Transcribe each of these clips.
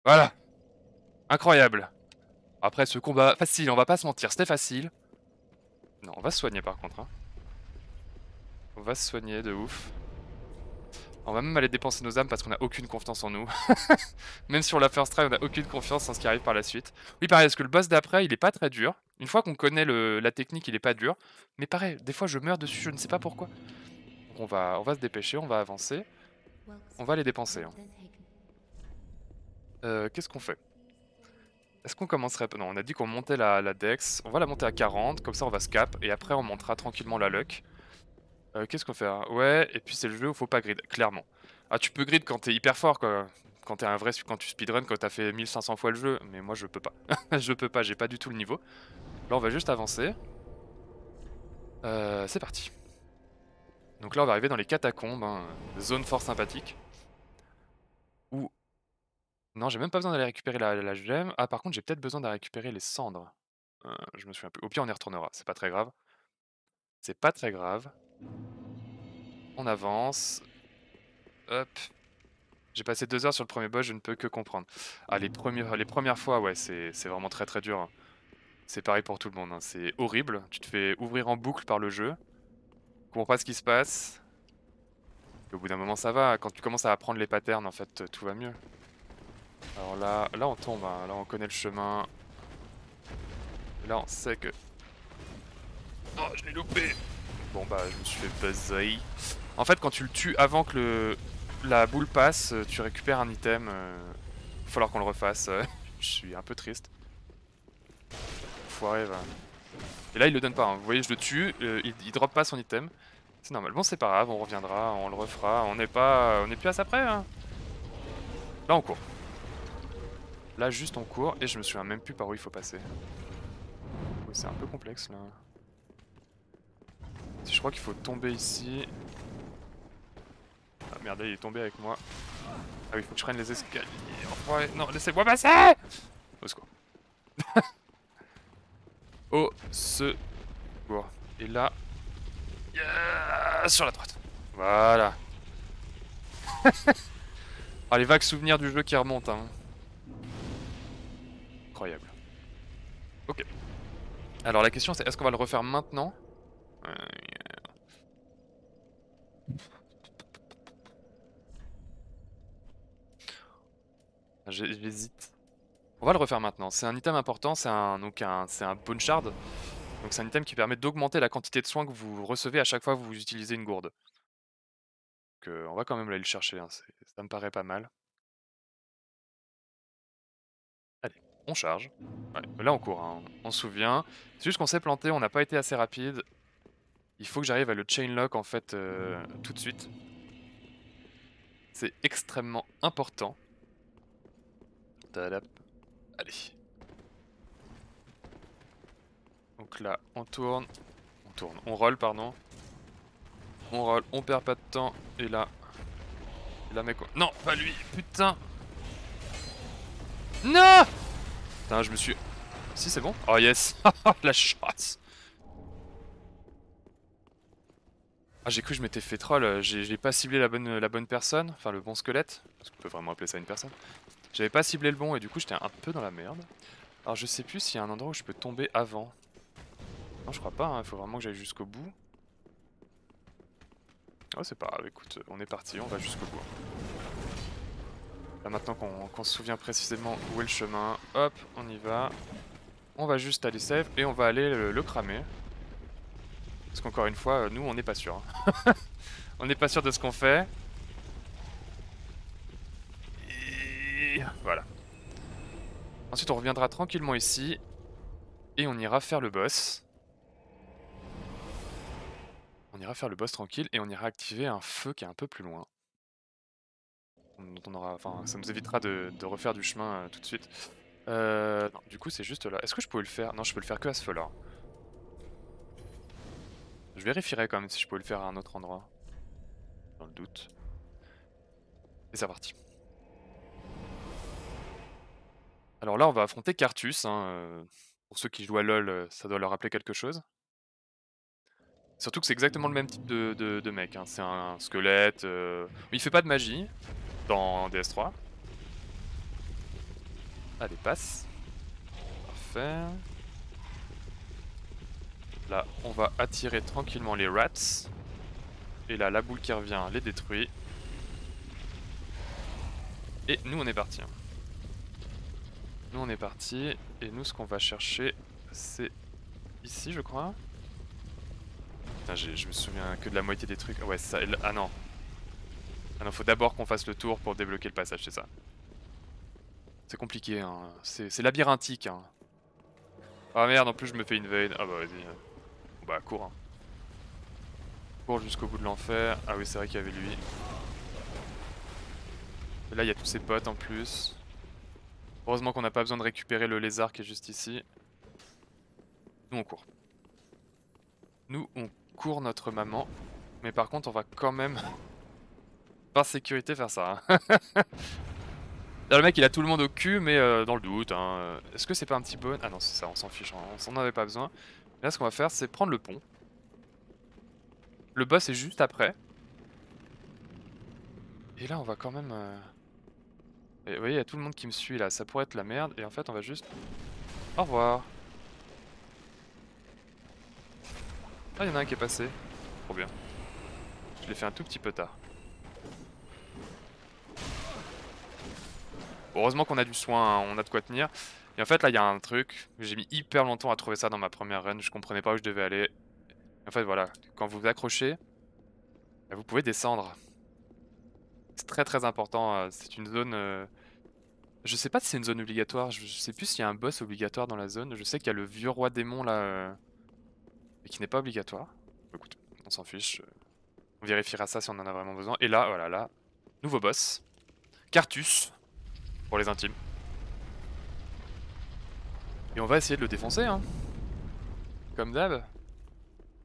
Voilà, incroyable. Après ce combat facile, on va pas se mentir, c'était facile. Non, on va se soigner par contre, hein. On va se soigner de ouf. On va même aller dépenser nos âmes parce qu'on a aucune confiance en nous. Même sur la first try, on a aucune confiance en ce qui arrive par la suite. Oui, pareil, parce que le boss d'après, il est pas très dur. Une fois qu'on connaît la technique, il est pas dur. Mais pareil, des fois je meurs dessus, je ne sais pas pourquoi. Donc on va se dépêcher, on va avancer. On va les dépenser, hein. Qu'est-ce qu'on fait? Est-ce qu'on commencerait... Non, on a dit qu'on montait la dex. On va la monter à 40, comme ça on va scap. Et après on montera tranquillement la luck. Qu'est-ce qu'on fait? Ouais, et puis c'est le jeu où faut pas grid, clairement. Ah, tu peux grid quand t'es hyper fort, quoi. Quand t'es un vrai, quand tu speedrun, quand t'as fait 1500 fois le jeu. Mais moi je peux pas. Je peux pas, j'ai pas du tout le niveau. Là on va juste avancer. C'est parti. Donc là on va arriver dans les catacombes, hein. Zone fort sympathique. Où... Non, j'ai même pas besoin d'aller récupérer la gemme. Ah, par contre j'ai peut-être besoin d'aller récupérer les cendres. Je me souviens plus. Au pire on y retournera, c'est pas très grave. C'est pas très grave. On avance. Hop. J'ai passé 2 heures sur le premier boss, je ne peux que comprendre. Ah, les premières fois, ouais, c'est vraiment très très dur, hein. C'est pareil pour tout le monde, hein. C'est horrible. Tu te fais ouvrir en boucle par le jeu. Tu comprends pas ce qui se passe. Et au bout d'un moment, ça va. Quand tu commences à apprendre les patterns, en fait, tout va mieux. Alors là on tombe, hein. Là on connaît le chemin. Là on sait que... Oh, je l'ai loupé. Bon bah, je me suis fait buzzer. En fait, quand tu le tues avant que la boule passe, tu récupères un item. Il va falloir qu'on le refasse. Je suis un peu triste. Foiré, va. Et là, il le donne pas, hein. Vous voyez, je le tue, il drop pas son item. C'est normal. Bon, c'est pas grave, on reviendra, on le refera. On est plus à ça près, hein. Là, on court. Là, juste on court, et je me souviens même plus par où il faut passer. Oui, c'est un peu complexe, là. Si je crois qu'il faut tomber ici. Ah merde, il est tombé avec moi. Ah oui, il faut que je prenne les escaliers. Ouais, non, laissez-moi passer. Au secours. Au secours. Et là... sur la droite. Voilà. Ah, les vagues souvenirs du jeu qui remontent, hein. Incroyable. Ok. Alors la question c'est, est-ce qu'on va le refaire maintenant? Euh, J'hésite. On va le refaire maintenant. C'est un item important, c'est un bone shard. Donc c'est un item qui permet d'augmenter la quantité de soins que vous recevez à chaque fois que vous utilisez une gourde. Donc on va quand même aller le chercher, hein. Ça me paraît pas mal. Allez, on charge. Ouais, là on court, hein. On se souvient. C'est juste qu'on s'est planté, on n'a pas été assez rapide. Il faut que j'arrive à le chainlock en fait tout de suite. C'est extrêmement important. Tadap. Allez. Donc là, on roll, pardon. On roll, on perd pas de temps. Et là, mec, quoi. Non, pas lui, putain. Non. Putain, je me suis... Si, c'est bon. Oh yes. La chasse. Ah, j'ai cru que je m'étais fait troll. J'ai pas ciblé la bonne personne. Enfin, le bon squelette. Parce qu'on peut vraiment appeler ça une personne. J'avais pas ciblé le bon et du coup, j'étais un peu dans la merde. Alors, je sais plus s'il y a un endroit où je peux tomber avant. Non, je crois pas, hein. Il faut vraiment que j'aille jusqu'au bout. Oh, c'est pas grave, écoute, on est parti, on va jusqu'au bout. Là, maintenant qu'on se souvient précisément où est le chemin, hop, on y va. On va juste aller save et on va aller le cramer. Parce qu'encore une fois, nous, on n'est pas sûr, hein. On n'est pas sûr de ce qu'on fait. Et voilà. Ensuite, on reviendra tranquillement ici. Et on ira faire le boss. On ira faire le boss tranquille et on ira activer un feu qui est un peu plus loin. Dont on aura, enfin, ça nous évitera de refaire du chemin tout de suite. Non, du coup, c'est juste là. Est-ce que je pouvais le faire? Non, je peux le faire que à ce feu-là. Je vérifierai quand même si je peux le faire à un autre endroit. Dans le doute. Et c'est parti. Alors là, on va affronter Cartus, hein. Pour ceux qui jouent à LoL, ça doit leur rappeler quelque chose. Surtout que c'est exactement le même type de mec, hein. C'est un squelette. Il fait pas de magie dans DS3. Allez, passe. Parfait. Là, on va attirer tranquillement les rats. Et là, la boule qui revient les détruit. Et nous, on est parti. Nous, on est parti. Et nous, ce qu'on va chercher, c'est ici, je crois. Putain, je me souviens que de la moitié des trucs. Ouais, c'est ça. Ah non. Ah non, faut d'abord qu'on fasse le tour pour débloquer le passage, c'est ça. C'est compliqué, hein. C'est labyrinthique, hein. Ah merde, en plus je me fais invade. Ah bah vas-y. Bon, bah cours, hein. Cours jusqu'au bout de l'enfer. Ah oui, c'est vrai qu'il y avait lui. Et là, il y a tous ses potes en plus. Heureusement qu'on n'a pas besoin de récupérer le lézard qui est juste ici. Nous, on court. Nous, on court notre maman. Mais par contre, on va quand même, par sécurité, faire ça. Hein. Là, le mec, il a tout le monde au cul, mais dans le doute. Hein. Est-ce que c'est pas un petit bon? Ah non, c'est ça, on s'en fiche. Hein. On s'en avait pas besoin. Là, ce qu'on va faire, c'est prendre le pont. Le boss est juste après. Et là, on va quand même... Et vous voyez, il y a tout le monde qui me suit là. Ça pourrait être la merde. Et en fait, on va juste... Au revoir. Ah, il y en a un qui est passé. Trop bien. Je l'ai fait un tout petit peu tard. Bon, heureusement qu'on a du soin, hein, on a de quoi tenir. Et en fait, là, il y a un truc. J'ai mis hyper longtemps à trouver ça dans ma première run. Je comprenais pas où je devais aller. Et en fait, voilà. Quand vous vous accrochez, bah, vous pouvez descendre. C'est très très important. C'est une zone... Je sais pas si c'est une zone obligatoire. Je sais plus s'il y a un boss obligatoire dans la zone. Je sais qu'il y a le vieux roi démon là. Et qui n'est pas obligatoire. Écoute, on s'en fiche. On vérifiera ça si on en a vraiment besoin. Et là, voilà, là. Nouveau boss. Cartus. Pour les intimes. Et on va essayer de le défoncer, hein. Comme d'hab.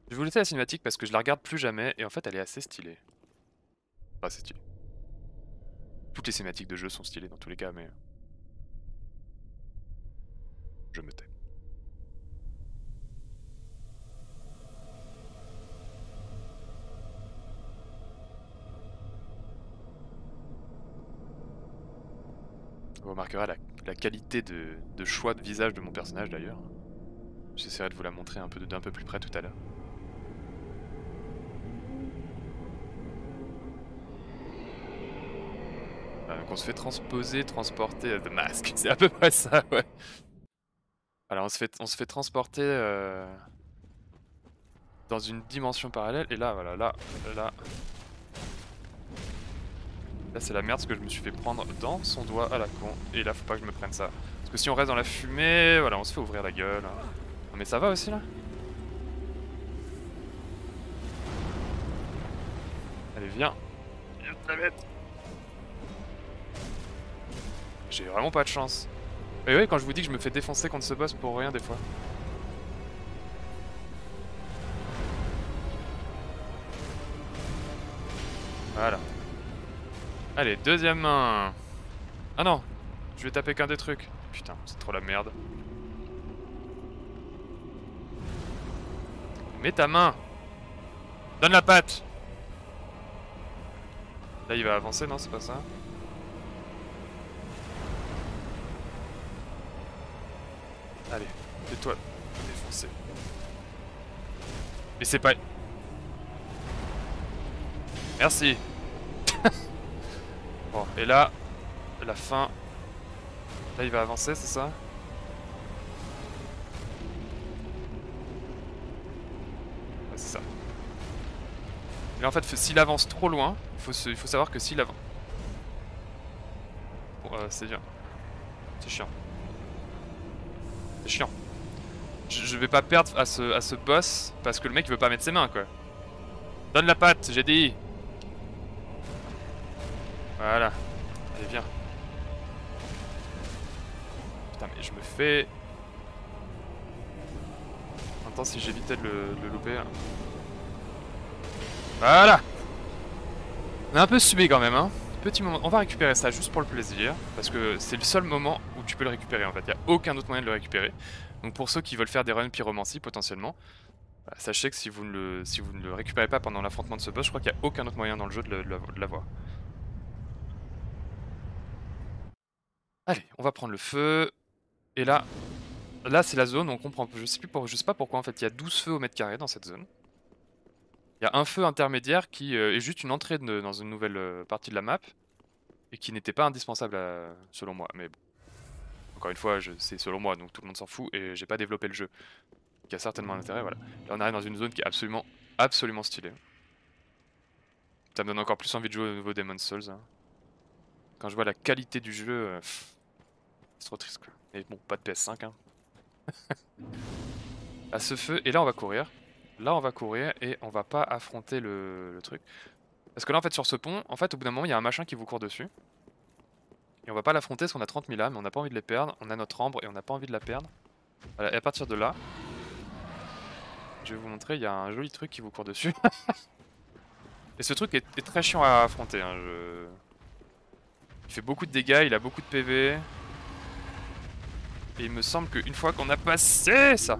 Je vais vous laisser la cinématique parce que je la regarde plus jamais. Et en fait, elle est assez stylée. Enfin, c'est stylé. Toutes les cinématiques de jeu sont stylées dans tous les cas, mais... Je me tais. Vous remarquerez la qualité de choix de visage de mon personnage d'ailleurs. J'essaierai de vous la montrer un peu d'un peu plus près tout à l'heure. Donc on se fait transporter The Mask. C'est à peu près ça, ouais. Alors on se fait transporter dans une dimension parallèle. Et là, voilà, là. Là c'est la merde parce que je me suis fait prendre dans son doigt à la con. Et là faut pas que je me prenne ça. Parce que si on reste dans la fumée, voilà, on se fait ouvrir la gueule. Non mais ça va aussi là? Allez viens. Viens te la mettre. J'ai vraiment pas de chance. Et ouais, quand je vous dis que je me fais défoncer contre ce boss pour rien des fois. Voilà. Allez, deuxième main. Ah non, je vais taper qu'un des trucs. Putain, c'est trop la merde. Mets ta main. Donne la patte. Là, il va avancer, non, c'est pas ça? Allez, fais-toi défoncer. Mais c'est pas... Merci. Bon, et là, la fin. Là, il va avancer, c'est ça? Ouais, c'est ça. Mais en fait, s'il avance trop loin, il faut savoir que s'il avance... Bon, c'est bien. C'est chiant. C'est chiant. Je vais pas perdre à ce boss parce que le mec il veut pas mettre ses mains quoi. Donne la patte, j'ai dit. Voilà. Allez viens. Putain mais je me fais... Attends si j'évitais de le louper. Voilà. On a un peu subi quand même hein. Petit moment, on va récupérer ça juste pour le plaisir. Parce que c'est le seul moment où tu peux le récupérer en fait. Il n'y a aucun autre moyen de le récupérer. Donc pour ceux qui veulent faire des runs pyromancie potentiellement, sachez que si vous ne le récupérez pas pendant l'affrontement de ce boss, je crois qu'il n'y a aucun autre moyen dans le jeu de l'avoir. Allez, on va prendre le feu. Et là c'est la zone, on comprend. Je sais pas pourquoi en fait, il y a 12 feux au mètre carré dans cette zone. Il y a un feu intermédiaire qui est juste une entrée dans une nouvelle partie de la map. Et qui n'était pas indispensable selon moi. Mais bon, encore une fois, c'est selon moi, donc tout le monde s'en fout. Et j'ai pas développé le jeu. Qui a certainement un intérêt, voilà. Là on arrive dans une zone qui est absolument stylée. Ça me donne encore plus envie de jouer au nouveau Demon's Souls. Hein. Quand je vois la qualité du jeu, c'est trop triste quoi. Mais bon, pas de PS5 hein. À ce feu, et là on va courir. Là on va courir et on va pas affronter le truc. Parce que là en fait sur ce pont, en fait au bout d'un moment il y a un machin qui vous court dessus. Et on va pas l'affronter parce qu'on a 30 000 âmes, on n'a pas envie de les perdre. On a notre ambre et on n'a pas envie de la perdre. Voilà, et à partir de là, je vais vous montrer, il y a un joli truc qui vous court dessus. Et ce truc est très chiant à affronter. Hein, il fait beaucoup de dégâts, il a beaucoup de PV. Et il me semble qu'une fois qu'on a passé ça...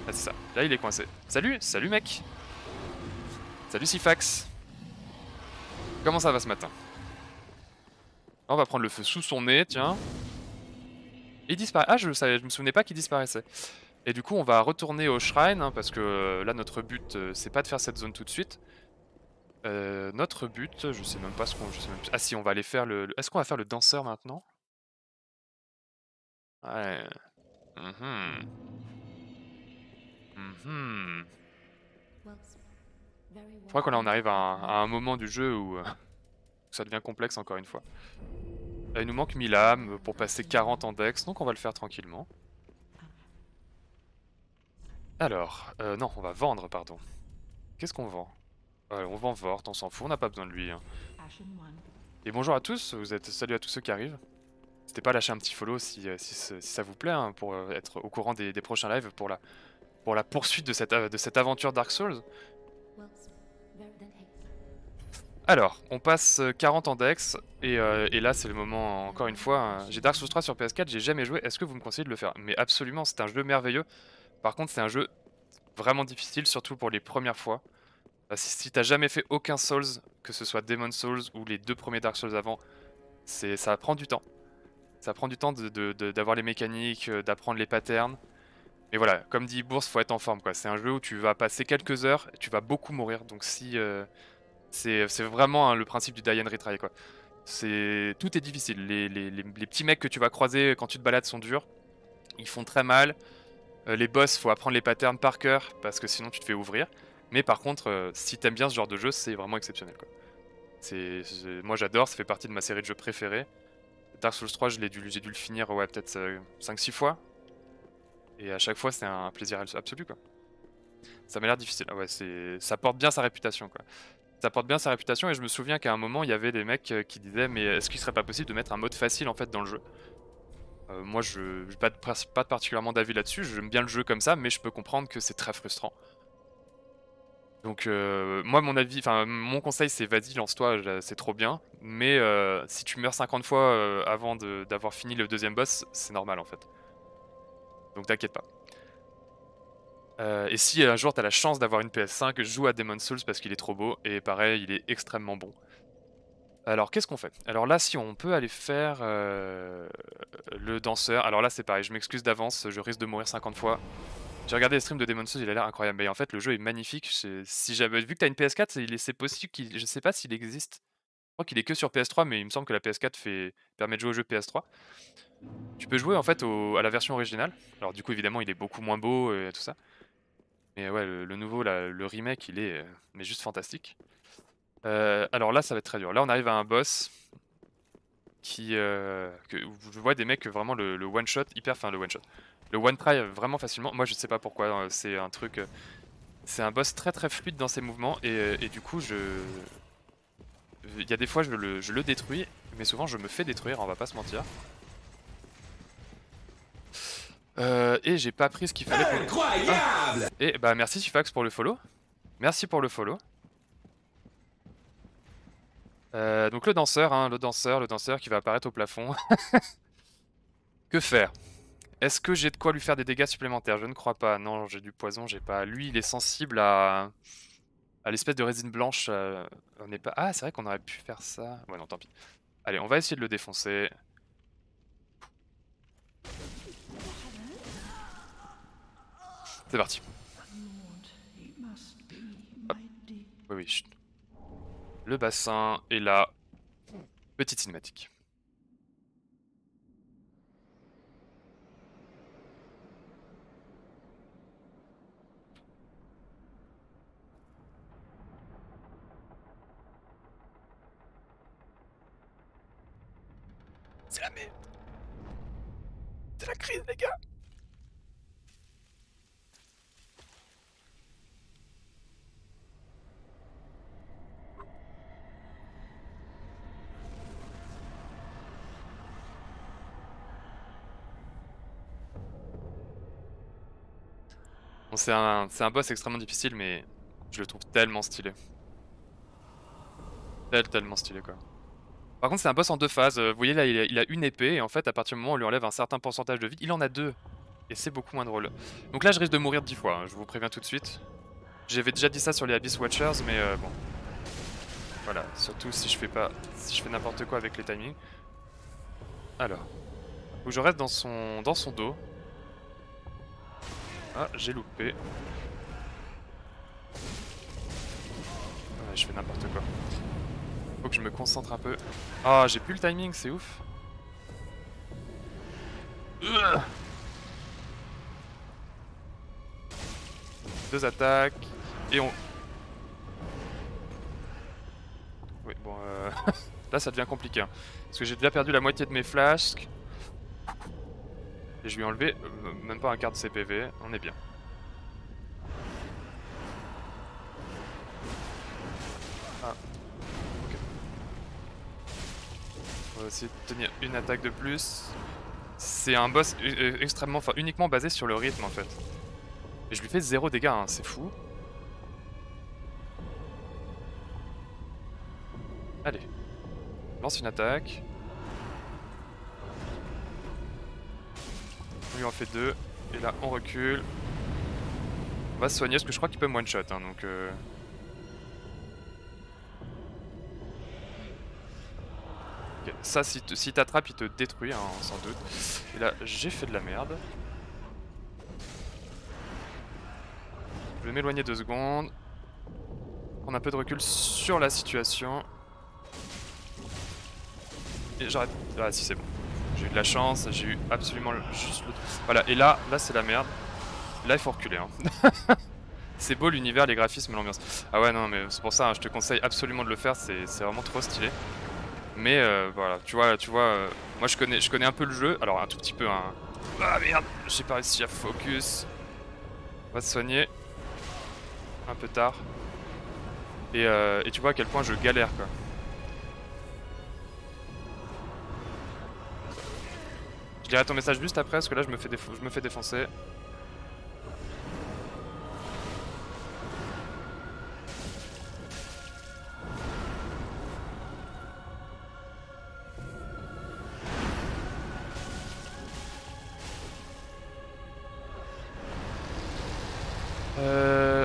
Ah c'est ça, là il est coincé. Salut mec. Salut Sifax. Comment ça va ce matin? Là, on va prendre le feu sous son nez, tiens. Il disparaît. Ah je me souvenais pas qu'il disparaissait. Et du coup on va retourner au shrine, hein, parce que là notre but c'est pas de faire cette zone tout de suite. Notre but, je sais même pas ce qu'on... Ah si, on va aller faire Est-ce qu'on va faire le danseur maintenant? Ouais. Mhm. Mhm. Je crois que là on arrive à un moment du jeu où ça devient complexe encore une fois. Il nous manque 1000 âmes pour passer 40 en dex, donc on va le faire tranquillement. Alors, non, on va vendre, pardon. Qu'est-ce qu'on vend? On vend Vort, on s'en fout, on n'a pas besoin de lui. Hein. Et bonjour à tous, salut à tous ceux qui arrivent. N'hésitez pas à lâcher un petit follow si ça vous plaît, hein, pour être au courant des prochains lives, pour la poursuite de cette aventure Dark Souls. Alors, on passe 40 en dex, et là c'est le moment, encore une fois, hein. J'ai Dark Souls 3 sur PS4, j'ai jamais joué, est-ce que vous me conseillez de le faire? Mais absolument, c'est un jeu merveilleux. Par contre, c'est un jeu vraiment difficile, surtout pour les premières fois. Si t'as jamais fait aucun Souls, que ce soit Demon's Souls ou les 2 premiers Dark Souls avant, ça prend du temps. Ça prend du temps d'avoir les mécaniques, d'apprendre les patterns. Mais voilà, comme dit Bourse, faut être en forme quoi. C'est un jeu où tu vas passer quelques heures et tu vas beaucoup mourir. Donc si c'est vraiment hein, le principe du die and retry quoi. Tout est difficile. Les petits mecs que tu vas croiser quand tu te balades sont durs. Ils font très mal. Les boss, faut apprendre les patterns par cœur parce que sinon tu te fais ouvrir. Mais par contre, si t'aimes bien ce genre de jeu, c'est vraiment exceptionnel quoi. Moi j'adore, ça fait partie de ma série de jeux préférés. Dark Souls 3, j'ai dû le finir ouais, peut-être 5-6 fois. Et à chaque fois, c'est un plaisir absolu quoi. Ça m'a l'air difficile. Ah ouais, ça porte bien sa réputation quoi. Ça porte bien sa réputation et je me souviens qu'à un moment, il y avait des mecs qui disaient mais est-ce qu'il serait pas possible de mettre un mode facile en fait dans le jeu? Moi, je n'ai pas particulièrement d'avis là-dessus, j'aime bien le jeu comme ça, mais je peux comprendre que c'est très frustrant. Donc moi mon avis, enfin mon conseil c'est vas-y lance-toi, c'est trop bien. Mais si tu meurs 50 fois avant d'avoir fini le deuxième boss, c'est normal en fait. Donc t'inquiète pas. Et si un jour t'as la chance d'avoir une PS5, joue à Demon's Souls parce qu'il est trop beau, et pareil il est extrêmement bon. Alors qu'est-ce qu'on fait? Alors là si on peut aller faire le danseur, alors là c'est pareil, je m'excuse d'avance, je risque de mourir 50 fois. J'ai regardé les streams de Demon's Souls, il a l'air incroyable. Mais en fait, le jeu est magnifique. Si j'avais vu que t'as une PS4, c'est possible qu'il. Je sais pas s'il existe. Je crois qu'il est que sur PS3, mais il me semble que la PS4 permet de jouer au jeu PS3. Tu peux jouer en fait à la version originale. Alors du coup, évidemment, il est beaucoup moins beau et tout ça. Mais ouais, le nouveau, le remake, il est mais juste fantastique. Alors là, ça va être très dur. Là, on arrive à un boss où je vois des mecs vraiment le one shot enfin le one shot. Le one try vraiment facilement. Moi, je sais pas pourquoi. C'est un truc. C'est un boss très très fluide dans ses mouvements et du coup il y a des fois je le détruis, mais souvent je me fais détruire, on va pas se mentir. Et j'ai pas pris ce qu'il fallait pour... Incroyable. Et bah merci Sifax pour le follow. Merci pour le follow. Donc le danseur, hein, le danseur qui va apparaître au plafond. Que faire? Est-ce que j'ai de quoi lui faire des dégâts supplémentaires? Je ne crois pas. Non, j'ai du poison, j'ai pas. Lui, il est sensible à l'espèce de résine blanche. On n'est pas. Ah, c'est vrai qu'on aurait pu faire ça. Ouais, non, tant pis. Allez, on va essayer de le défoncer. C'est parti. Hop. Oui, oui, chut. Le bassin est là. Petite cinématique. C'est la merde. C'est la crise, les gars. Bon, c'est un boss extrêmement difficile, mais je le trouve tellement stylé. Tellement stylé, quoi. Par contre, c'est un boss en 2 phases. Vous voyez là, il a une épée, et en fait, à partir du moment où on lui enlève un certain pourcentage de vie, il en a 2. Et c'est beaucoup moins drôle. Donc là, je risque de mourir 10 fois, hein, je vous préviens tout de suite. J'avais déjà dit ça sur les Abyss Watchers, mais bon. Voilà, surtout si je fais n'importe quoi avec les timings. Alors, faut que je reste dans son dos. Ah, j'ai loupé. Ouais, je fais n'importe quoi. Faut que je me concentre un peu. Ah, j'ai plus le timing, c'est ouf. 2 attaques. Et on... Oui, bon, là ça devient compliqué. Hein, parce que j'ai déjà perdu la moitié de mes flasques. Et je lui ai enlevé même pas un quart de ses PV. On est bien. Ah, ok. On va essayer de tenir une attaque de plus. C'est un boss extrêmement... Enfin, uniquement basé sur le rythme en fait. Et je lui fais 0 dégâts, hein, c'est fou. Allez. Lance une attaque. On lui en fait 2. Et là, on recule. On va se soigner parce que je crois qu'il peut me one-shot. Hein, donc okay. Ça, si t'attrapes, il te détruit, hein, sans doute. Et là, j'ai fait de la merde. Je vais m'éloigner 2 secondes. Prendre un peu de recul sur la situation. Et j'arrête. Ah si, c'est bon. J'ai eu de la chance, j'ai eu absolument juste le... Voilà, et là c'est la merde. Là il faut reculer. Hein. C'est beau l'univers, les graphismes, l'ambiance. Ah ouais non mais c'est pour ça, hein, je te conseille absolument de le faire, c'est vraiment trop stylé. Mais voilà, tu vois, moi je connais un peu le jeu, alors un tout petit peu. Hein. Ah merde, j'ai pas réussi à focus. On va se soigner. Un peu tard. Et tu vois à quel point je galère quoi. Je dirai ton message juste après parce que là je me fais défoncer.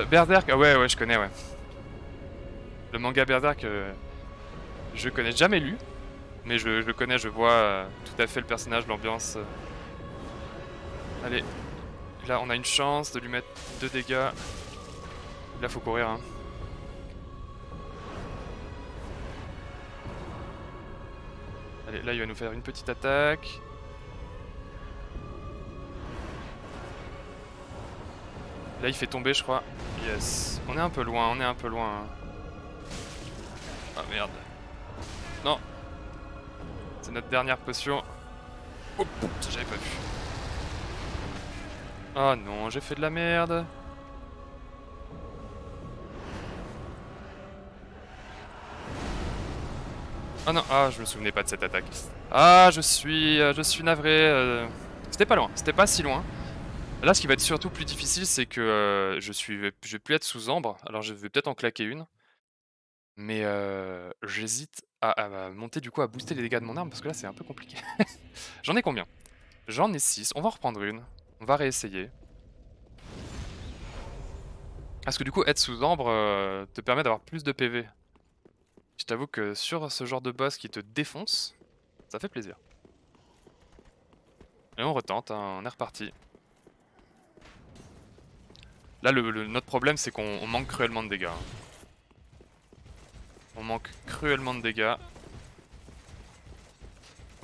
Berserk, ah ouais je connais ouais. Le manga Berserk, je connais, jamais lu, mais je le connais, je vois tout à fait le personnage, l'ambiance. Allez, là on a une chance de lui mettre 2 dégâts. Là faut courir hein. Allez, là il va nous faire une petite attaque. Là il fait tomber je crois. Yes. On est un peu loin, on est un peu loin. Ah merde. Non. C'est notre dernière potion. Oh, j'avais pas vu. Oh non, j'ai fait de la merde. Ah non, ah je me souvenais pas de cette attaque. Ah je suis navré. C'était pas loin, c'était pas si loin. Là ce qui va être surtout plus difficile c'est que je vais plus être sous ambre. Alors je vais peut-être en claquer une. Mais j'hésite à monter du coup à booster les dégâts de mon arme parce que là c'est un peu compliqué. J'en ai combien? J'en ai 6, on va en reprendre une. On va réessayer. Parce que du coup être sous ambre te permet d'avoir plus de PV. Je t'avoue que sur ce genre de boss qui te défonce, ça fait plaisir. Et on retente, hein, on est reparti. Là, notre problème, c'est qu'on manque cruellement de dégâts. Hein. On manque cruellement de dégâts.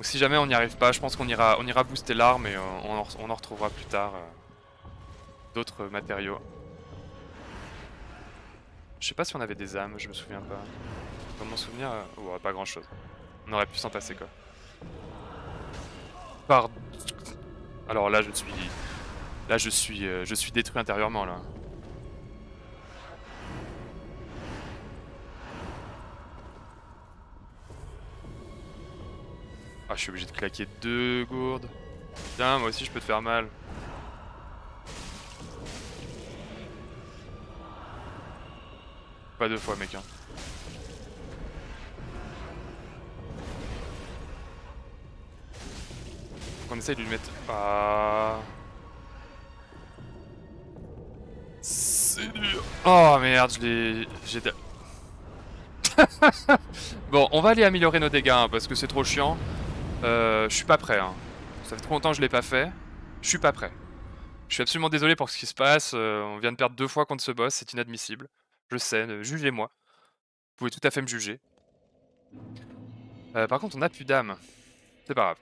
Ou si jamais on n'y arrive pas, je pense qu'on ira booster l'arme et on en retrouvera plus tard d'autres matériaux. Je sais pas si on avait des âmes, je me souviens pas. Dans mon souvenir, ouais, pas grand chose. On aurait pu s'en passer quoi. Pardon. Alors là, je suis détruit intérieurement là. Ah, je suis obligé de claquer 2 gourdes. Tiens, moi aussi je peux te faire mal. Pas 2 fois, mec. Hein. Donc on essaye de lui mettre. Ah. C'est dur. Oh merde, j'ai. Bon, on va aller améliorer nos dégâts hein, parce que c'est trop chiant. Je suis pas prêt. Hein. Ça fait trop longtemps que je l'ai pas fait. Je suis pas prêt. Je suis absolument désolé pour ce qui se passe. On vient de perdre 2 fois contre ce boss, c'est inadmissible. Je sais, jugez-moi. Vous pouvez tout à fait me juger. Par contre, on a plus d'âme. C'est pas grave.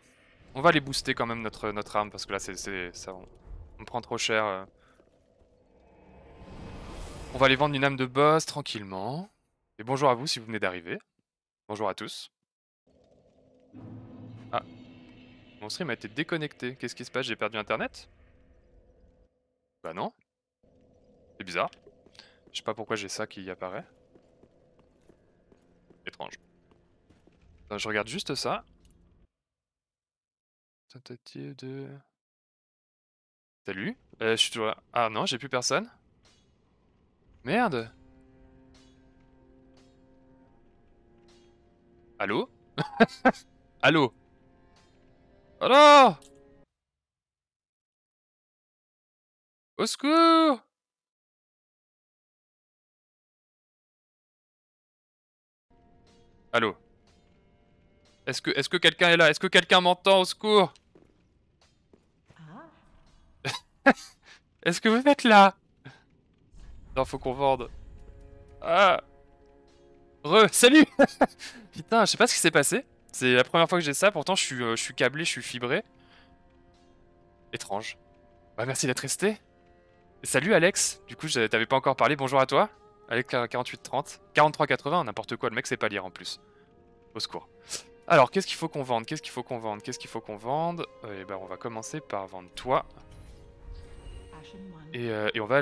On va aller booster quand même notre arme parce que là, ça, on prend trop cher. On va aller vendre une âme de boss tranquillement. Et bonjour à vous si vous venez d'arriver. Bonjour à tous. Ah, mon stream a été déconnecté. Qu'est-ce qui se passe? J'ai perdu internet? Bah non. C'est bizarre. Je sais pas pourquoi j'ai ça qui apparaît. Étrange. Je regarde juste ça. Tentative de... Salut. Je suis toujours là. Ah non, j'ai plus personne. Merde. Allô? Allô? Allô? Au secours! Allô? Est-ce que quelqu'un est là? Est-ce que quelqu'un m'entend? Au secours? Est-ce que vous êtes là? Non, faut qu'on vende. Ah! Salut! Putain, je sais pas ce qui s'est passé. C'est la première fois que j'ai ça, pourtant je suis câblé, je suis fibré. Étrange. Bah merci d'être resté. Et salut Alex, du coup je t'avais pas encore parlé, bonjour à toi. Alex 4830, 4380, n'importe quoi, le mec sait pas lire en plus. Au secours. Alors, qu'est-ce qu'il faut qu'on vende? Qu'est-ce qu'il faut qu'on vende? Qu'est-ce qu'il faut qu'on vende? Eh ben on va commencer par vendre toi. Et on va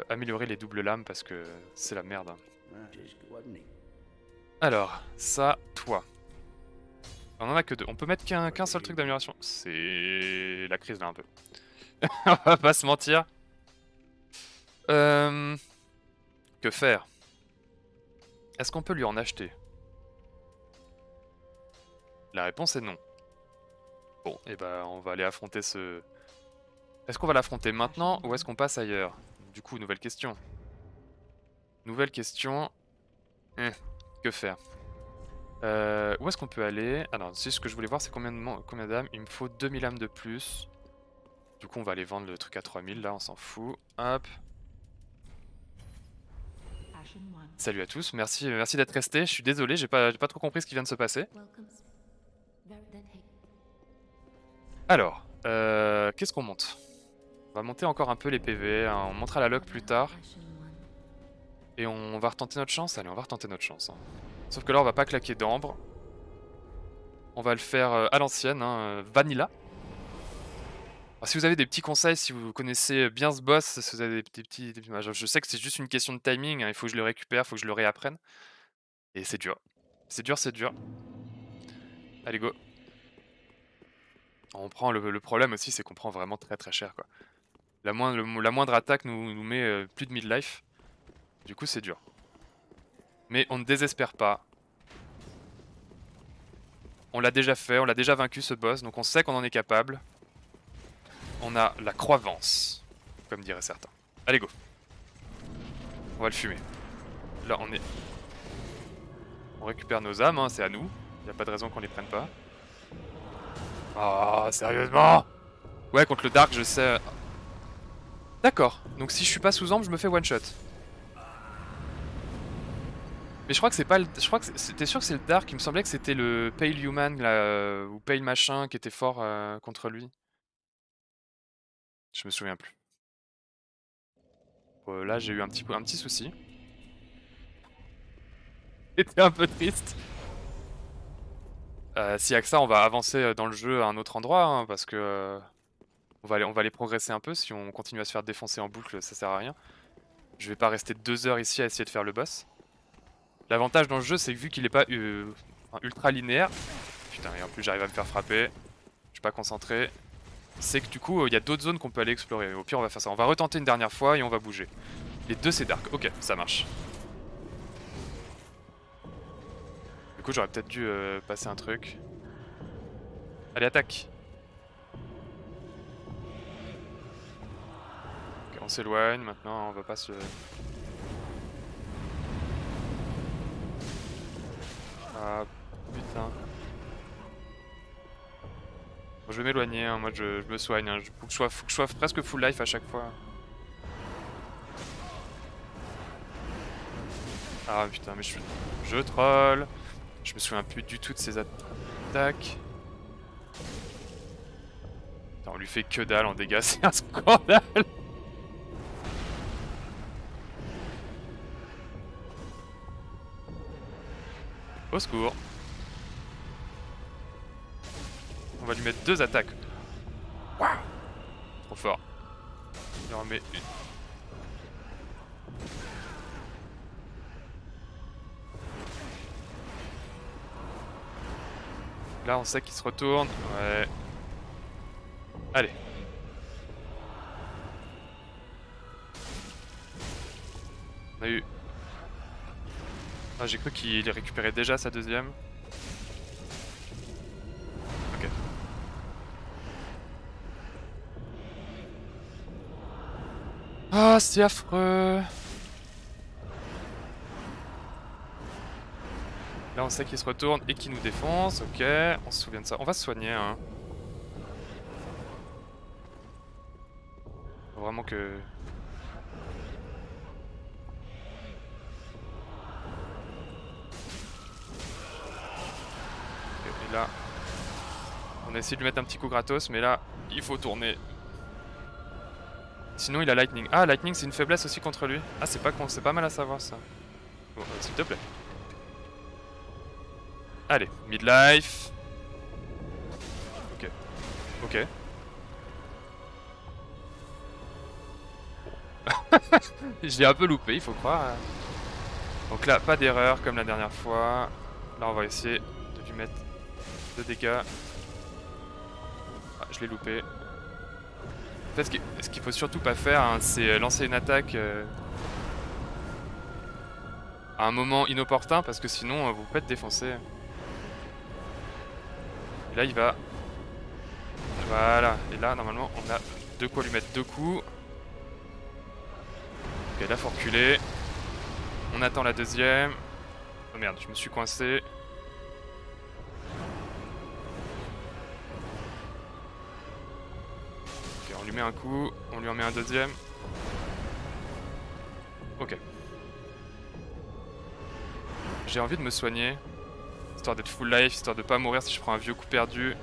améliorer les doubles lames parce que c'est la merde. Alors, ça, toi. On en a que 2. On peut mettre qu'un seul truc d'amélioration. C'est la crise là un peu. On va pas se mentir. Que faire? Est-ce qu'on peut lui en acheter? La réponse est non. Bon, et ben on va aller affronter ce... Est-ce qu'on va l'affronter maintenant ou est-ce qu'on passe ailleurs? Du coup, nouvelle question. Nouvelle question. Que faire? Où est-ce qu'on peut aller? Alors, si ce que je voulais voir, c'est combien d'âmes? Il me faut 2000 âmes de plus. Du coup, on va aller vendre le truc à 3000, là, on s'en fout. Hop. Salut à tous, merci d'être restés. Je suis désolé, j'ai pas trop compris ce qui vient de se passer. Alors, qu'est-ce qu'on monte? On va monter encore un peu les PV, hein. On montera la log plus tard. Et on va retenter notre chance. Allez, on va retenter notre chance. Hein. Sauf que là, on va pas claquer d'ambre. On va le faire à l'ancienne, hein, vanilla. Alors, si vous avez des petits conseils, si vous connaissez bien ce boss, si vous avez des petits... Je sais que c'est juste une question de timing, hein, il faut que je le récupère, il faut que je le réapprenne. Et c'est dur. C'est dur, c'est dur. Allez, go. On prend le problème aussi, c'est qu'on prend vraiment très très cher, quoi. La moindre attaque nous met plus de 1000 life. Du coup, c'est dur. Mais on ne désespère pas. On l'a déjà fait, on l'a déjà vaincu ce boss, donc on sait qu'on en est capable. On a la croyance, comme diraient certains. Allez, go. On va le fumer. Là, on On récupère nos âmes, hein, c'est à nous. Y a pas de raison qu'on les prenne pas. Oh, sérieusement? Ouais, contre le Dark, je sais... D'accord, donc si je suis pas sous ambre, je me fais one shot. Mais je crois que c'est pas le... Je crois que c'était sûr que c'est le Dark, il me semblait que c'était le Pale Human, là, ou Pale Machin, qui était fort contre lui. Je me souviens plus. Là, j'ai eu un petit souci. C'était un peu triste. Si avec ça, on va avancer dans le jeu à un autre endroit, hein, parce que... on va aller progresser un peu, si on continue à se faire défoncer en boucle, ça sert à rien. Je vais pas rester 2 heures ici à essayer de faire le boss. L'avantage dans le jeu, c'est que vu qu'il est pas ultra linéaire... Putain, et en plus j'arrive à me faire frapper. Je suis pas concentré. C'est que du coup, il y a d'autres zones qu'on peut aller explorer. Au pire, on va faire ça. On va retenter une dernière fois et on va bouger. Les deux, c'est dark. Ok, ça marche. Du coup, j'aurais peut-être dû passer un truc. Allez, attaque. Ok, on s'éloigne. Maintenant, on va pas se... Ah, putain. Bon, je vais m'éloigner, hein. Moi je me soigne. Hein. Faut que je sois presque full life à chaque fois. Ah putain, mais je troll. Je me souviens plus du tout de ses attaques. Putain, on lui fait que dalle en dégâts, c'est un scandale. Au secours. On va lui mettre 2 attaques. Waouh, trop fort. Il en remet une. Là, on sait qu'il se retourne. Ouais. Allez. On a eu... Ah, j'ai cru qu'il récupérait déjà sa deuxième. Ok. Ah, c'est affreux. Là, on sait qu'il se retourne et qu'il nous défonce. Ok, on se souvient de ça. On va se soigner, hein. Faut vraiment que... Et là, on a essayé de lui mettre un petit coup gratos, mais là, il faut tourner. Sinon, il a Lightning. Ah, Lightning, c'est une faiblesse aussi contre lui. Ah, c'est pas con, c'est pas mal à savoir, ça. Bon, s'il te plaît. Allez, midlife. Ok. Ok. Je l'ai un peu loupé, il faut croire. Donc là, pas d'erreur comme la dernière fois. Là, on va essayer de lui mettre 2 dégâts. Ah, je l'ai loupé. En fait, ce qu'il faut surtout pas faire, hein, c'est lancer une attaque à un moment inopportun, parce que sinon, vous pouvez être défoncé. Et là, il va... Voilà. Et là, normalement, on a de quoi lui mettre 2 coups. Ok, là, faut reculer. On attend la deuxième. Oh merde, je me suis coincé. Ok, on lui met un coup, on lui en met un deuxième. Ok. J'ai envie de me soigner, histoire d'être full life, histoire de pas mourir si je prends un vieux coup perdu.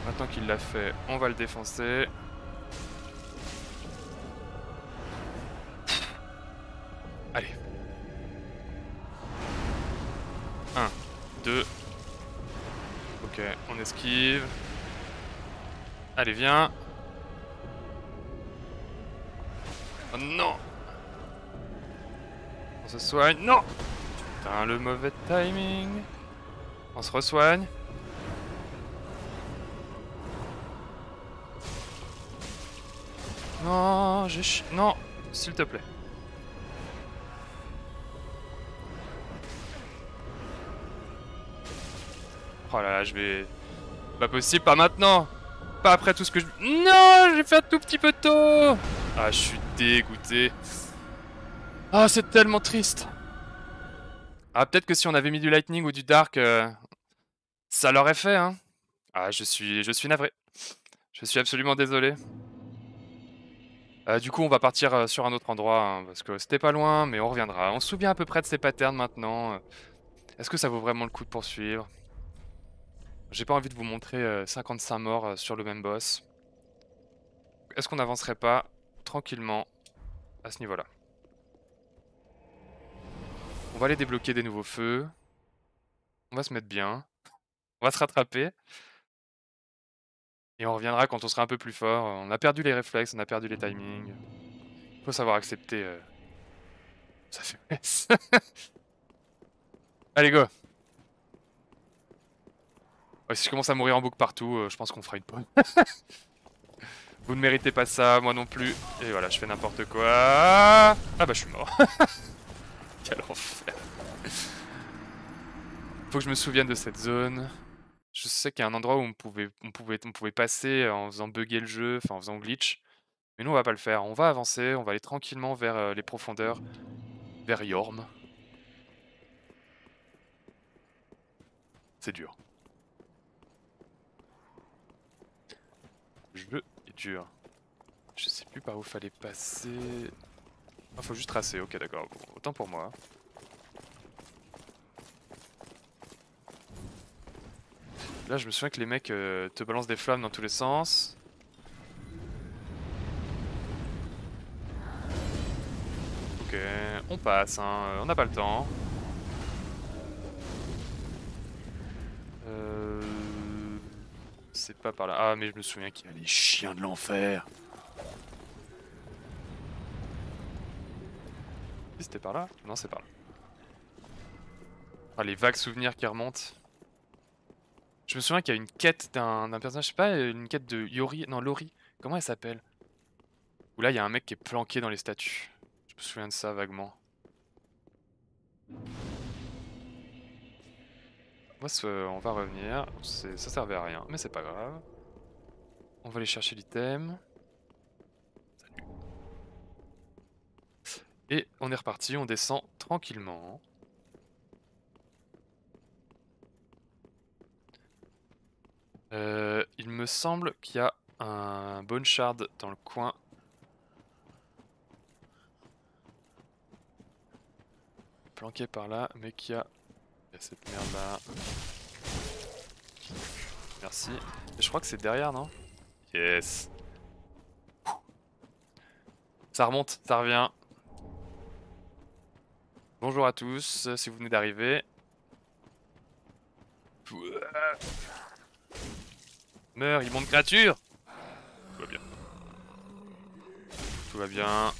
Maintenant qu'il l'a fait, on va le défoncer. Allez. 1, 2. Ok, on esquive. Allez, viens. Oh non! On se soigne. Non! Putain, le mauvais timing. On se resoigne. Non, non, s'il te plaît. Oh là là, je vais... Pas possible, pas maintenant. Pas après tout ce que je... Non, j'ai fait un tout petit peu tôt. Ah, je suis dégoûté. Ah, c'est tellement triste. Ah, peut-être que si on avait mis du lightning ou du dark, ça l'aurait fait, hein. Ah, je suis navré. Je suis absolument désolé. Du coup, on va partir, sur un autre endroit, hein, parce que c'était pas loin, mais on reviendra. On se souvient à peu près de ces patterns maintenant, Est-ce que ça vaut vraiment le coup de poursuivre? J'ai pas envie de vous montrer, 55 morts, sur le même boss. Est-ce qu'on n'avancerait pas tranquillement à ce niveau-là? On va aller débloquer des nouveaux feux. On va se mettre bien. On va se rattraper et on reviendra quand on sera un peu plus fort. On a perdu les réflexes, on a perdu les timings. Faut savoir accepter, sa faiblesse. Allez, go! Ouais, si je commence à mourir en boucle partout, je pense qu'on fera une pause. Vous ne méritez pas ça, moi non plus. Et voilà, je fais n'importe quoi. Ah bah je suis mort. Quel enfer. Faut que je me souvienne de cette zone. Je sais qu'il y a un endroit où on pouvait passer en faisant bugger le jeu, enfin en faisant glitch. Mais nous on va pas le faire. On va avancer, on va aller tranquillement vers les profondeurs, vers Yorm. C'est dur. Le jeu est dur. Je sais plus par où fallait passer. Ah, faut juste tracer, ok d'accord. Bon, autant pour moi. Là je me souviens que les mecs te balancent des flammes dans tous les sens. Ok, on passe, hein, on n'a pas le temps. Euh... C'est pas par là. Ah mais je me souviens qu'il y a les chiens de l'enfer. Si c'était par là? Non c'est par là. Ah les vagues souvenirs qui remontent. Je me souviens qu'il y a une quête d'un personnage, je sais pas, une quête de Yori, non Lori. Comment elle s'appelle? Où là il y a un mec qui est planqué dans les statues. Je me souviens de ça vaguement. On va revenir. Ça servait à rien, mais c'est pas grave. On va aller chercher l'item. Et on est reparti, on descend tranquillement. Il me semble qu'il y a un bone shard dans le coin. Planqué par là, mais il y a cette merde là. Merci. Et je crois que c'est derrière, non? Yes. Ça remonte, ça revient. Bonjour à tous, si vous venez d'arriver. Meurs, immonde créature! Tout va bien. Tout va bien.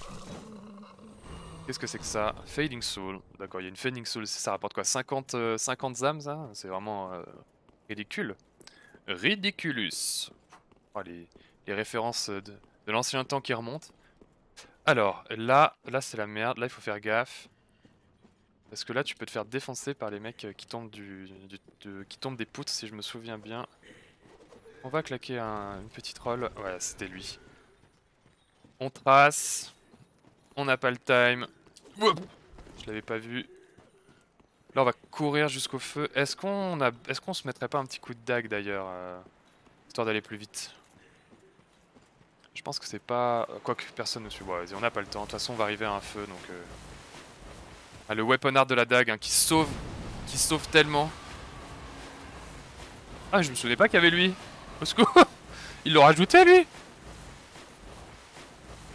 Qu'est-ce que c'est que ça? Fading Soul. D'accord, il y a une Fading Soul. Ça rapporte quoi? 50 âmes, ça? C'est vraiment ridicule. Ridiculous. Oh, les références de l'ancien temps qui remontent. Alors, là c'est la merde. Là, il faut faire gaffe. Parce que là, tu peux te faire défoncer par les mecs qui tombent, qui tombent des poutres, si je me souviens bien. On va claquer une petite roll. Ouais, c'était lui. On trace. On n'a pas le time. Oups, je l'avais pas vu. Là, on va courir jusqu'au feu. Est-ce qu'on se mettrait pas un petit coup de dague d'ailleurs, histoire d'aller plus vite? Je pense que c'est pas... Quoique personne ne suit. Bon, vas-y, on n'a pas le temps. De toute façon, on va arriver à un feu, donc... Ah, le weapon art de la dague, hein, qui sauve tellement. Ah, je me souvenais pas qu'il y avait lui. Au secours. Ils l'ont rajouté, lui. Non,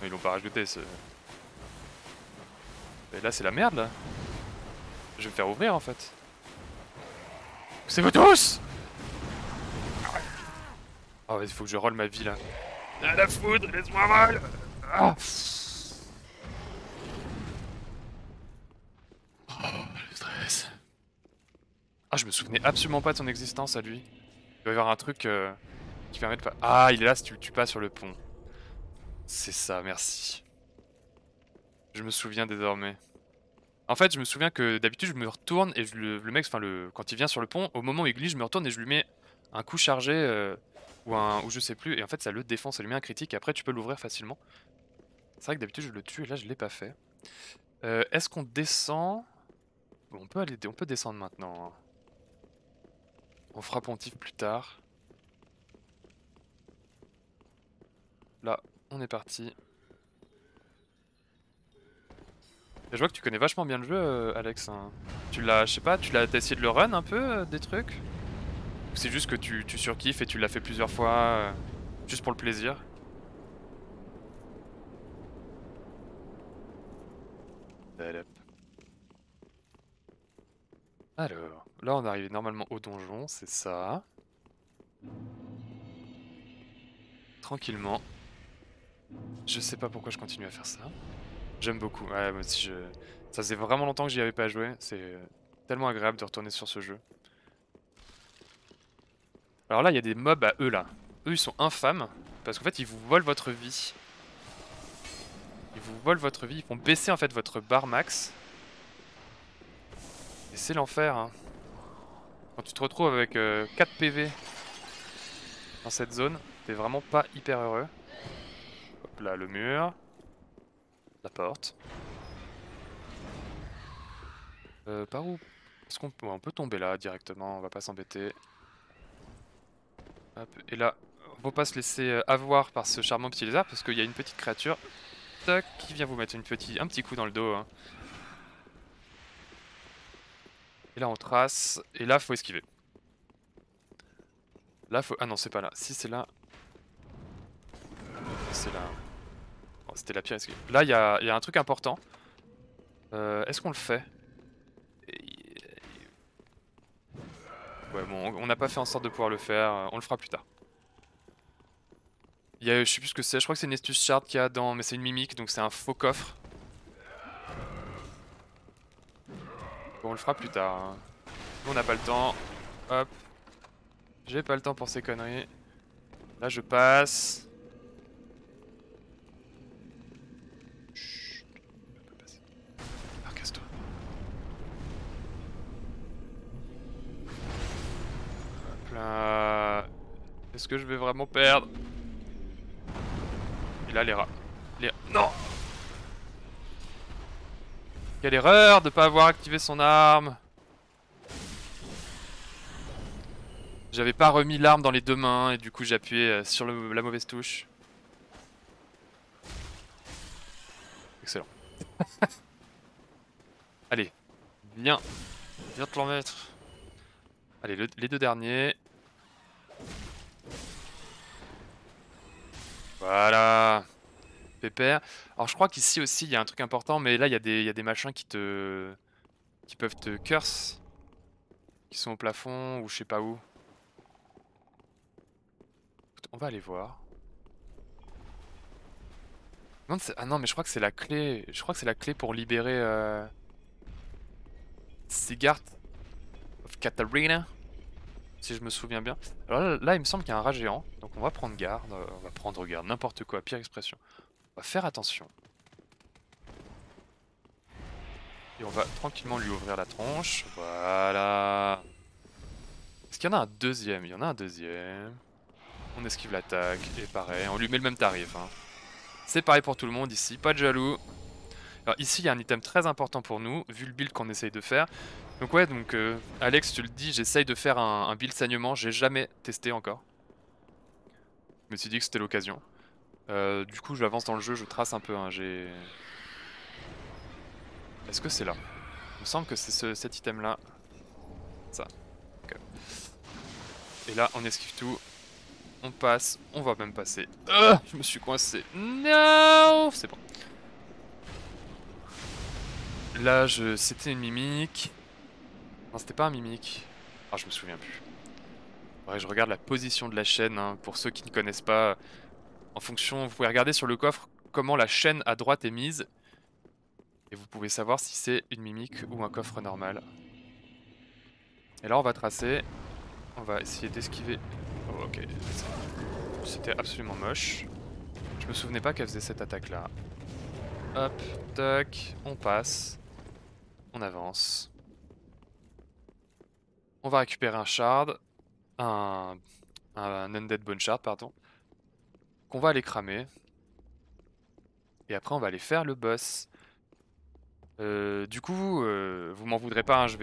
ils l'ont pas rajouté, ce... Et là, c'est la merde, là. Je vais me faire ouvrir, en fait. C'est vous tous. Oh, vas-y, faut que je roll ma vie, là. Ah, la foudre, laisse-moi mal. Ah. Oh, le stress. Ah, je me souvenais absolument pas de son existence à lui. Il doit y avoir un truc qui permet de pas... Ah, il est là si tu le tues pas sur le pont. C'est ça, merci. Je me souviens désormais. En fait, je me souviens que d'habitude, je me retourne et le mec, enfin, quand il vient sur le pont, au moment où il glisse, je me retourne et je lui mets un coup chargé ou je sais plus. Et en fait, ça le défend, ça lui met un critique et après, tu peux l'ouvrir facilement. C'est vrai que d'habitude, je le tue et là, je l'ai pas fait. Est-ce qu'on descend? Bon, on peut descendre maintenant, hein. On fera pontif plus tard. Là, on est parti. Et je vois que tu connais vachement bien le jeu, Alex, hein. Je sais pas, t'as essayé de le run un peu, des trucs? Ou c'est juste que tu surkiffes et tu l'as fait plusieurs fois, juste pour le plaisir? Badap. Alors, là on arrive normalement au donjon, c'est ça. Tranquillement. Je sais pas pourquoi je continue à faire ça. J'aime beaucoup, ouais, moi aussi ça faisait vraiment longtemps que j'y avais pas joué, c'est tellement agréable de retourner sur ce jeu. Alors là, il y a des mobs à eux là. Eux, ils sont infâmes, parce qu'en fait, ils vous volent votre vie. Ils vous volent votre vie, ils font baisser en fait votre barre max. Et c'est l'enfer, hein. Quand tu te retrouves avec 4 PV dans cette zone, t'es vraiment pas hyper heureux. Hop là, le mur. La porte. Par où est-ce qu'on peut... ouais, on peut tomber là directement, on va pas s'embêter. Hop, et là, faut pas se laisser avoir par ce charmant petit lézard parce qu'il y a une petite créature tac, qui vient vous mettre un petit coup dans le dos, hein. Et là on trace, et là faut esquiver. Là faut... ah non c'est pas là, si c'est là... c'est là... oh, c'était la pire esquive. Là il y a un truc important. Est-ce qu'on le fait? Ouais bon, on n'a pas fait en sorte de pouvoir le faire, on le fera plus tard. Je sais plus ce que c'est, je crois que c'est une Estus Shard qu'il y a dans... mais c'est une mimique, donc c'est un faux coffre. Bon, on le fera plus tard, hein. Nous, on n'a pas le temps. Hop. J'ai pas le temps pour ces conneries. Là, je passe. Chut. Je peux passer. Ah, casse-toi. Hop là. Est-ce que je vais vraiment perdre? Et là, les rats. Non! Quelle erreur de pas avoir activé son arme! J'avais pas remis l'arme dans les deux mains et du coup j'ai appuyé sur la mauvaise touche. Excellent. Allez, viens. Viens te l'en mettre. Allez, les deux derniers. Voilà. Pépère. Alors je crois qu'ici aussi il y a un truc important, mais là il y a des machins qui peuvent te curse, qui sont au plafond ou je sais pas où. On va aller voir. Non, ah non, mais je crois que c'est la clé. Je crois que c'est la clé pour libérer Sigurd of Katarina, si je me souviens bien. Alors là, il me semble qu'il y a un rat géant, donc on va prendre garde. On va prendre garde, n'importe quoi, pire expression. On va faire attention. Et on va tranquillement lui ouvrir la tronche. Voilà. Est-ce qu'il y en a un deuxième? Il y en a un deuxième. On esquive l'attaque, et pareil, on lui met le même tarif, hein. C'est pareil pour tout le monde ici, pas de jaloux. Alors ici, il y a un item très important pour nous, vu le build qu'on essaye de faire. Donc ouais, donc Alex, tu le dis, j'essaye de faire un build saignement, j'ai jamais testé encore. Je me suis dit que c'était l'occasion. Du coup, j'avance dans le jeu, je trace un peu, hein, Est-ce que c'est là? Il me semble que c'est cet item-là. Ça. Ok. Et là, on esquive tout. On passe, on va même passer. Je me suis coincé. Non, c'est bon. Là, c'était une mimique. Non, c'était pas un mimique. Ah, je me souviens plus. Ouais, je regarde la position de la chaîne, hein, pour ceux qui ne connaissent pas. En fonction, vous pouvez regarder sur le coffre comment la chaîne à droite est mise. Et vous pouvez savoir si c'est une mimique ou un coffre normal. Et là, on va tracer. On va essayer d'esquiver. Oh, ok. C'était absolument moche. Je me souvenais pas qu'elle faisait cette attaque-là. Hop, toc, on passe. On avance. On va récupérer un shard. Un undead bone shard, pardon. Qu'on va aller cramer. Et après, on va aller faire le boss. Du coup, vous m'en voudrez pas, hein, je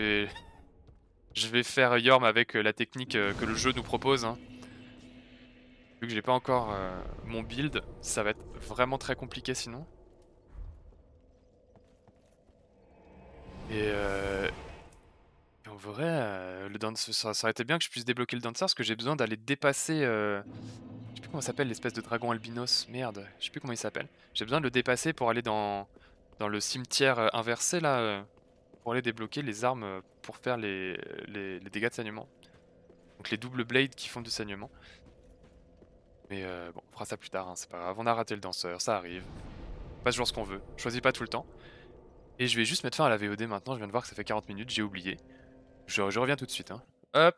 vais faire Yorm avec, la technique, que le jeu nous propose, hein. Vu que j'ai pas encore, mon build, ça va être vraiment très compliqué sinon. Et en vrai, le dancer ça aurait été bien que je puisse débloquer le dancer parce que j'ai besoin d'aller dépasser, je sais plus comment ça s'appelle l'espèce de dragon albinos, merde, je sais plus comment il s'appelle. J'ai besoin de le dépasser pour aller dans le cimetière, inversé là, pour aller débloquer les armes, pour faire les dégâts de saignement. Donc les double blades qui font du saignement. Mais bon, on fera ça plus tard, hein, c'est pas grave. On a raté le danseur, ça arrive. On passe toujours ce qu'on veut, on choisit pas tout le temps. Et je vais juste mettre fin à la VOD maintenant, je viens de voir que ça fait 40 minutes, j'ai oublié. Je reviens tout de suite, hein. Hop!